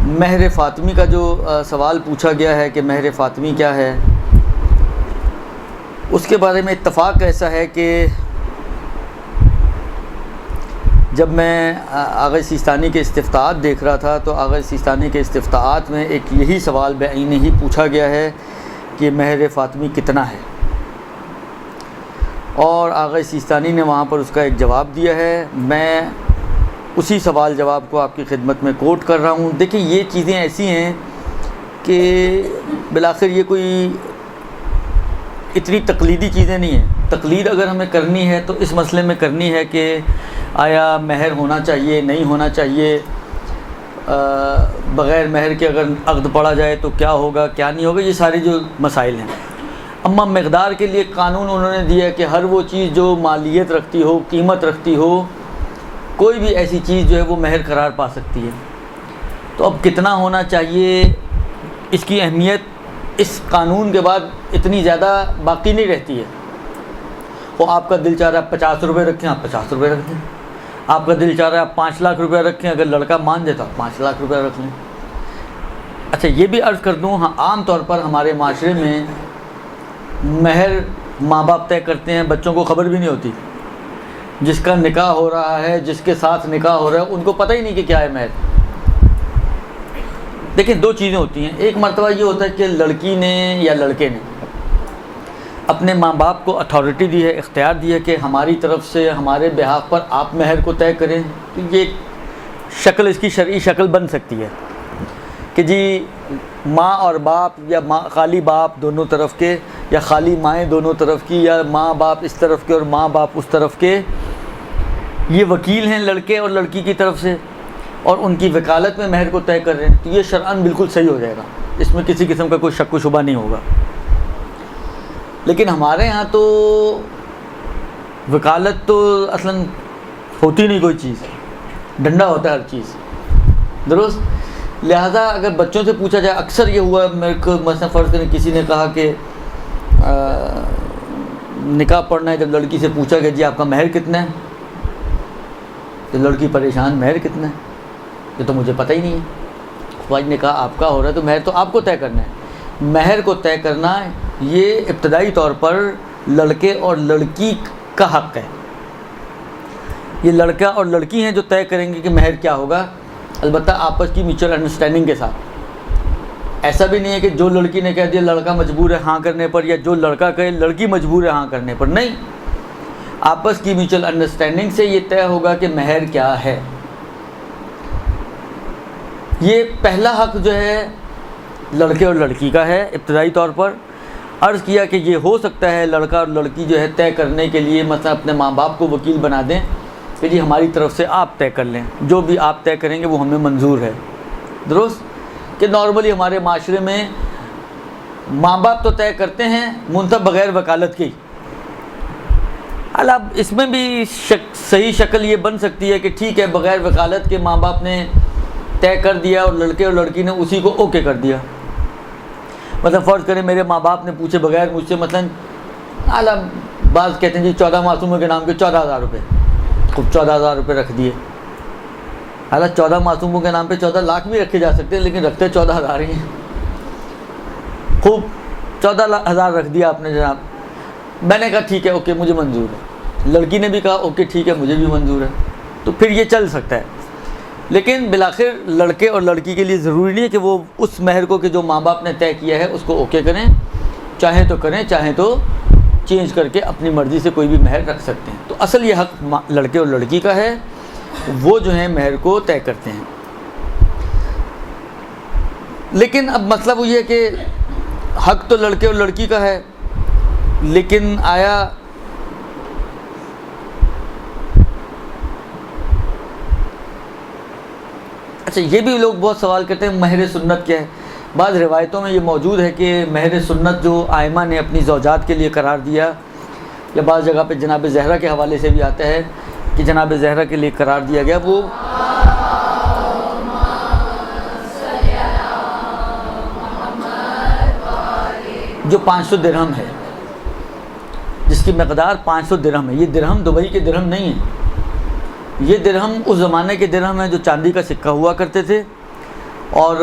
مہر فاطمی کا جو سوال پوچھا گیا ہے کہ مہر فاطمی کیا ہے، اس کے بارے میں اتفاق ایسا ہے کہ جب میں آغا سیستانی کے استفتاءات دیکھ رہا تھا تو آغا سیستانی کے استفتاءات میں ایک یہی سوال بعینہ ہی پوچھا گیا ہے کہ مہر فاطمی کتنا ہے، اور آغا سیستانی نے وہاں پر اس کا ایک جواب دیا ہے۔ میں اسی سوال جواب کو آپ کی خدمت میں کوٹ کر رہا ہوں۔ دیکھیں، یہ چیزیں ایسی ہیں کہ بالآخر یہ کوئی اتنی تقلیدی چیزیں نہیں ہیں۔ تقلید اگر ہمیں کرنی ہے تو اس مسئلے میں کرنی ہے کہ آیا مہر ہونا چاہیے نہیں ہونا چاہیے، بغیر مہر کے اگر عقد پڑا جائے تو کیا ہوگا کیا نہیں ہوگا، یہ سارے جو مسائل ہیں۔ اما مقدار کے لیے قانون انہوں نے دیا کہ ہر وہ چیز جو مالیت رکھتی ہو، قیمت رکھتی ہو، کوئی بھی ایسی چیز جو ہے وہ مہر قرار پا سکتی ہے۔ تو اب کتنا ہونا چاہیے، اس کی اہمیت اس قانون کے بعد اتنی زیادہ باقی نہیں رہتی ہے۔ وہ آپ کا دل چاہ رہا ہے 50 روپے رکھیں، آپ 50 روپے رکھ دیں۔ آپ کا دل چاہ رہا ہے آپ 5 لاکھ روپے رکھیں، اگر لڑکا مان دے تو آپ 5 لاکھ روپے رکھ لیں۔ اچھا، یہ بھی عرض کر دوں، ہاں عام طور پر ہمارے معاشرے میں مہر ماں باپ طے کرتے ہیں، بچوں کو خبر بھی نہیں ہوتی۔ جس کا نکاح ہو رہا ہے، جس کے ساتھ نکاح ہو رہا ہے، ان کو پتہ ہی نہیں کہ کیا ہے مہر۔ دیکھیں، دو چیزیں ہوتی ہیں۔ ایک مرتبہ یہ ہوتا ہے کہ لڑکی نے یا لڑکے نے اپنے ماں باپ کو اتھارٹی دی ہے، اختیار دی ہے کہ ہماری طرف سے ہمارے بہاف پر آپ مہر کو طے کریں۔ تو یہ شکل، اس کی شرعی شکل بن سکتی ہے کہ جی ماں اور باپ، یا خالی باپ دونوں طرف کے، یا خالی مائیں دونوں طرف کی، یا ماں باپ اس طرف کے اور ماں باپ اس طرف کے، یہ وکیل ہیں لڑکے اور لڑکی کی طرف سے، اور ان کی وکالت میں مہر کو طے کر رہے ہیں۔ تو یہ شرعاً بالکل صحیح ہو جائے گا، اس میں کسی قسم کا کوئی شک و شبہ نہیں ہوگا۔ لیکن ہمارے ہاں تو وکالت تو اصلاً ہوتی نہیں کوئی چیز، ڈنڈا ہوتا ہے ہر چیز، درست؟ لہٰذا اگر بچوں سے پوچھا جائے، اکثر یہ ہوا میرے کو، مثلا فرض کریں کسی نے کہا کہ نکاح پڑھنا ہے، جب لڑکی سے پوچھا کہ جی آپ کا مہر کتنا ہے، تو لڑکی پریشان، مہر کتنا ہے، یہ تو مجھے پتہ ہی نہیں ہے۔ خواہش نے کہا آپ کا ہو رہا ہے تو مہر تو آپ کو طے کرنا ہے۔ مہر کو طے کرنا یہ ابتدائی طور پر لڑکے اور لڑکی کا حق ہے۔ یہ لڑکا اور لڑکی ہیں جو طے کریں گے کہ مہر کیا ہوگا، البتہ آپس کی میوچل انڈرسٹینڈنگ کے ساتھ۔ ایسا بھی نہیں ہے کہ جو لڑکی نے کہہ دیا لڑکا مجبور ہے ہاں کرنے پر، یا جو لڑکا کہے لڑکی مجبور ہے ہاں کرنے پر، نہیں، آپس کی میوچل انڈرسٹینڈنگ سے یہ طے ہوگا کہ مہر کیا ہے۔ یہ پہلا حق جو ہے لڑکے اور لڑکی کا ہے ابتدائی طور پر۔ عرض کیا کہ یہ ہو سکتا ہے لڑکا اور لڑکی جو ہے طے کرنے کے لیے مثلا اپنے ماں باپ کو وکیل بنا دیں کہ جی ہماری طرف سے آپ طے کر لیں، جو بھی آپ طے کریں گے وہ ہمیں منظور ہے، درست؟ کہ نارملی ہمارے معاشرے میں ماں باپ تو طے کرتے ہیں منتہا بغیر وکالت کے۔ اب اس میں بھی صحیح شکل یہ بن سکتی ہے کہ ٹھیک ہے بغیر وکالت کے ماں باپ نے طے کر دیا اور لڑکے اور لڑکی نے اسی کو اوکے کر دیا۔ مثلا فرض کریں میرے ماں باپ نے پوچھے بغیر مجھ سے، مثلا بعض کہتے ہیں جی 14 معصوموں کے نام کے 14,000 روپے، خوب 14,000 روپے رکھ دیے۔ حالانکہ 14 معصوموں کے نام پہ 14 لاکھ بھی رکھے جا سکتے ہیں، لیکن رکھتے 14,000 ہی ہیں۔ خوب 14,000 رکھ دیا آپ نے جناب۔ میں نے کہا ٹھیک ہے اوکے مجھے منظور ہے، لڑکی نے بھی کہا اوکے ٹھیک ہے مجھے بھی منظور ہے، تو پھر یہ چل سکتا ہے۔ لیکن بالآخر لڑکے اور لڑکی کے لیے ضروری نہیں ہے کہ وہ اس مہر کو کہ جو ماں باپ نے طے کیا ہے اس کو اوکے کریں، چاہیں تو کریں، چاہیں تو چینج کر کے اپنی مرضی سے کوئی بھی مہر رکھ سکتے ہیں۔ تو اصل یہ حق لڑکے اور لڑکی کا ہے، وہ جو ہیں مہر کو طے کرتے ہیں۔ لیکن اب مسئلہ وہ یہ ہے کہ حق تو لڑکے اور لڑکی کا ہے، لیکن آیا اچھا یہ بھی لوگ بہت سوال کرتے ہیں مہر سنت کیا ہے۔ بعض روایتوں میں یہ موجود ہے کہ مہر سنت جو آئمہ نے اپنی زوجات کے لیے قرار دیا، یا بعض جگہ پہ جناب زہرا کے حوالے سے بھی آتا ہے کہ جناب زہرا کے لیے قرار دیا گیا، وہ جو 500 درہم ہے، جس کی مقدار 500 درہم ہے۔ یہ درہم دبئی کے درہم نہیں ہیں، یہ درہم اس زمانے کے درہم ہیں جو چاندی کا سکہ ہوا کرتے تھے، اور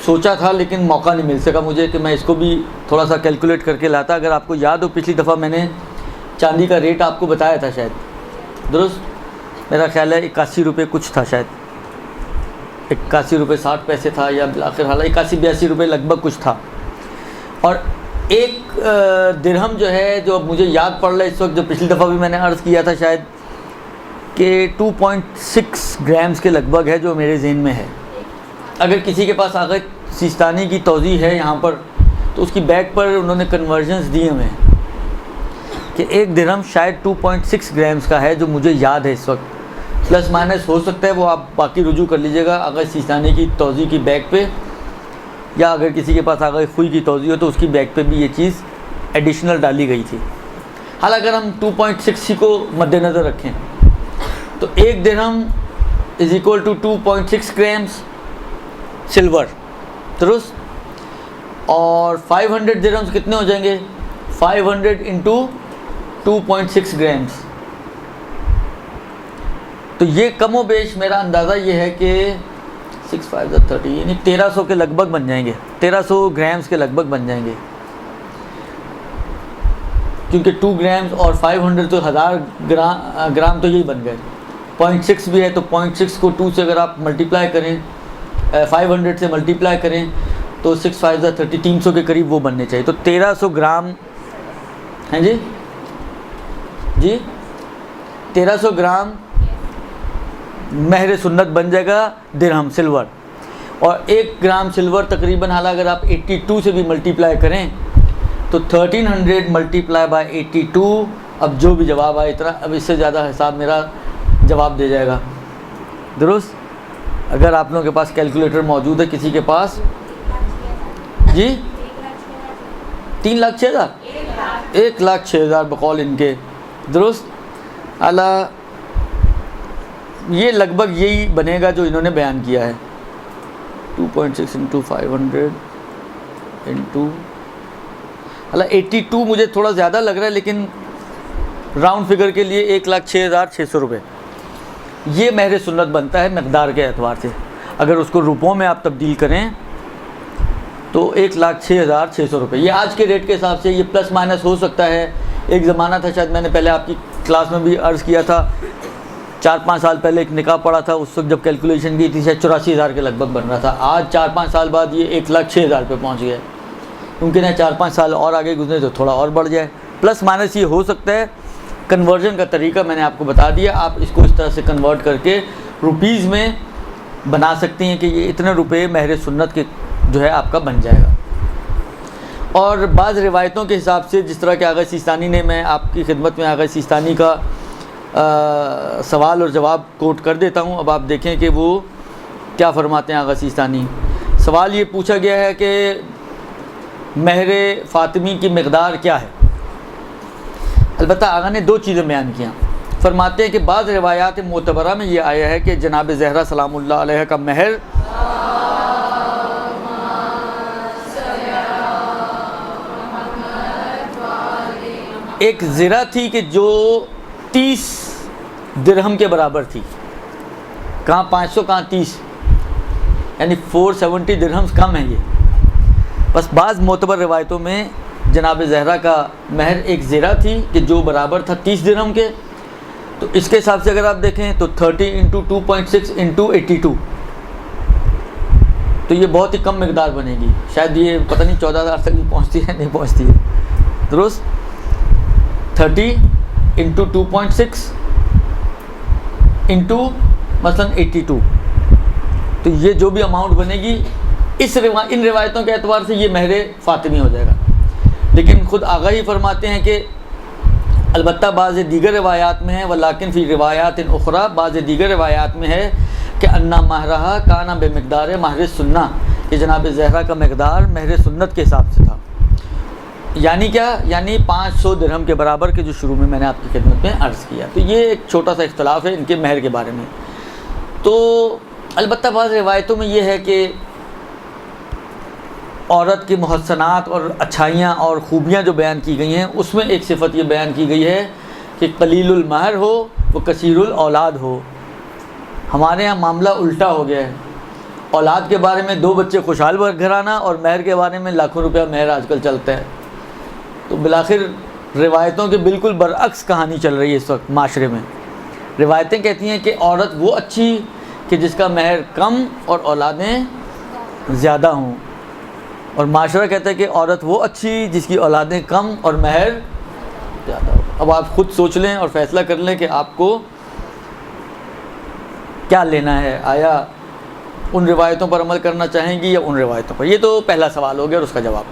سوچا تھا لیکن موقع نہیں مل سکا مجھے کہ میں اس کو بھی تھوڑا سا کیلکولیٹ کر کے لاتا. اگر آپ کو یاد ہو پچھلی دفعہ میں نے چاندی کا ریٹ آپ کو بتایا تھا شاید, درست؟ میرا خیال ہے 81 روپے کچھ تھا شاید, 81 روپے 60 پیسے تھا, یا آخر حال 81-82 روپے لگ بھگ کچھ تھا. اور ایک درہم جو ہے, جو مجھے یاد پڑ رہا ہے اس وقت, جو پچھلی دفعہ بھی میں نے عرض کیا تھا شاید, کہ 2.6 گرامز کے لگ بھگ ہے, جو میرے ذہن میں ہے. اگر کسی کے پاس آغا سیستانی کی توضیح ہے یہاں پر, تو اس کی بیک پر انہوں نے کنورژنز دیے ہوئے ہیں کہ ایک درہم شاید 2.6 گرامز کا ہے, جو مجھے یاد ہے اس وقت. پلس مائنس ہو سکتا ہے, وہ آپ باقی رجوع کر لیجیے گا آغا سیستانی کی توضیح کی بیک پہ, یا اگر کسی کے پاس آغا خوئی کی توضیح ہو تو اس کی بیک پہ بھی یہ چیز ایڈیشنل ڈالی گئی تھی. حالانکہ اگر ہم 2.6 کو مد نظر رکھیں تو ایک درہم is equal to 2.6 grams silver, درست؟ اور 500 درہمز کتنے ہو جائیں گے؟ 500 انٹو 2.6 گرامز. تو یہ کم و بیش میرا اندازہ یہ ہے کہ 6×5=30 یعنی 1300 کے لگ بھگ بن جائیں گے, 1300 گرامز کے لگ بھگ بن جائیں گے. کیونکہ 2 گرامز اور 500 تو 1000 گرام تو یہی بن گئے. 0.6 بھی ہے تو 0.6 کو 2 سے اگر آپ ملٹیپلائی کریں, 500 سے ملٹیپلائی کریں تو 6×5=30 300 کے قریب وہ بننے چاہیے. تو 1300 گرام ہیں جی 1300 گرام مہر سنت بن جائے گا درہم سلور. اور 1 گرام سلور تقریباً, حالانکہ اگر آپ 82 سے بھی ملٹیپلائی کریں تو 1300 ملٹیپلائی بائی 82, اب جو بھی جواب آئے اتنا, اب اس سے زیادہ حساب میرا جواب دے جائے گا, درست؟ اگر آپ لوگوں کے پاس کیلکولیٹر موجود ہے کسی کے پاس, جی 3,06,000 1,06,000 بقول ان کے, درست؟ اعلیٰ یہ لگ بھگ یہی بنے گا جو انہوں نے بیان کیا ہے. 2.6 انٹو 500 انٹو, اعلیٰ 82 مجھے تھوڑا زیادہ لگ رہا ہے, لیکن راؤنڈ فگر کے لیے 1,06,600 روپے یہ مہر سنت بنتا ہے مقدار کے اعتبار سے. اگر اس کو روپوں میں آپ تبدیل کریں تو 1,06,600 روپے. یہ آج کے ریٹ کے حساب سے یہ پلس مائنس ہو سکتا ہے. ایک زمانہ تھا, شاید میں نے پہلے آپ کی کلاس میں بھی عرض کیا تھا, 4-5 سال پہلے ایک نکاح پڑا تھا, اس وقت جب کیلکولیشن کی تھی شاید 84,000 کے لگ بھگ بن رہا تھا. آج 4-5 سال بعد یہ 1,06,000 پہ پہنچ گیا ہے. ممکن ہے 4-5 سال اور آگے گزرے تو تھوڑا اور بڑھ جائے. پلس مائنس یہ ہو سکتا ہے. کنورژن کا طریقہ میں نے آپ کو بتا دیا, آپ اس کو اس طرح سے کنورٹ کر کے روپیز میں بنا سکتے ہیں کہ یہ اتنے روپے مہر سنت کے جو ہے آپ کا بن جائے گا. اور بعض روایتوں کے حساب سے, جس طرح کہ آغا سیستانی نے, میں آپ کی خدمت میں آغا سیستانی کا سوال اور جواب کوٹ کر دیتا ہوں. اب آپ دیکھیں کہ وہ کیا فرماتے ہیں آغا سیستانی. سوال یہ پوچھا گیا ہے کہ مہر فاطمی کی مقدار کیا ہے. البتہ آغا نے 2 چیزیں بیان کیا. فرماتے ہیں کہ بعض روایات معتبرہ میں یہ آیا ہے کہ جناب زہرا سلام اللہ علیہ کا مہر ایک زرہ تھی کہ جو 30 درہم کے برابر تھی. کہاں 500 کہاں 30, یعنی 470 درہمز کم ہیں یہ. بس بعض معتبر روایتوں میں جناب زہرا کا مہر ایک زرہ تھی کہ جو برابر تھا 30 درہم کے. تو اس کے حساب سے اگر آپ دیکھیں تو 30 انٹو 2.6 انٹو 82, تو یہ بہت ہی کم مقدار بنے گی. شاید یہ پتہ نہیں 14,000 تک بھی پہنچتی ہے نہیں پہنچتی ہے, درست؟ 30 انٹو 2.6 انٹو مثلاً 82, تو یہ جو بھی اماؤنٹ بنے گی ان روایتوں کے اعتبار سے یہ مہر فاطمی ہو جائے گا. لیکن خود آغا ہی فرماتے ہیں کہ البتہ بعض دیگر روایات میں ہے, ولیکن فی روایات اخرى, بعض دیگر روایات میں ہے کہ انا مہرہا کانا بے مقدار مہر سنہ, کہ جناب زہرا کا مقدار مہر سنت کے حساب سے تھا. یعنی کیا؟ یعنی 500 درہم کے برابر کے جو شروع میں نے آپ کی خدمت میں عرض کیا. تو یہ ایک چھوٹا سا اختلاف ہے ان کے مہر کے بارے میں. تو البتہ بعض روایتوں میں یہ ہے کہ عورت کے محسنات اور اچھائیاں اور خوبیاں جو بیان کی گئی ہیں, اس میں ایک صفت یہ بیان کی گئی ہے کہ قلیل المہر ہو وہ کثیر الاولاد ہو. ہمارے ہاں معاملہ الٹا ہو گیا ہے. اولاد کے بارے میں 2 بچے خوشحال گھرانہ، اور مہر کے بارے میں لاکھوں روپیہ مہر آج کل چلتا ہے. تو بالآخر روایتوں کے بالکل برعکس کہانی چل رہی ہے اس وقت معاشرے میں. روایتیں کہتی ہیں کہ عورت وہ اچھی کہ جس کا مہر کم اور اولادیں زیادہ ہوں، اور معاشرہ کہتا ہے کہ عورت وہ اچھی جس کی اولادیں کم اور مہر زیادہ ہو. اب آپ خود سوچ لیں اور فیصلہ کر لیں کہ آپ کو کیا لینا ہے. آیا ان روایتوں پر عمل کرنا چاہیں گی یا ان روایتوں پر؟ یہ تو پہلا سوال ہو گیا اور اس کا جواب.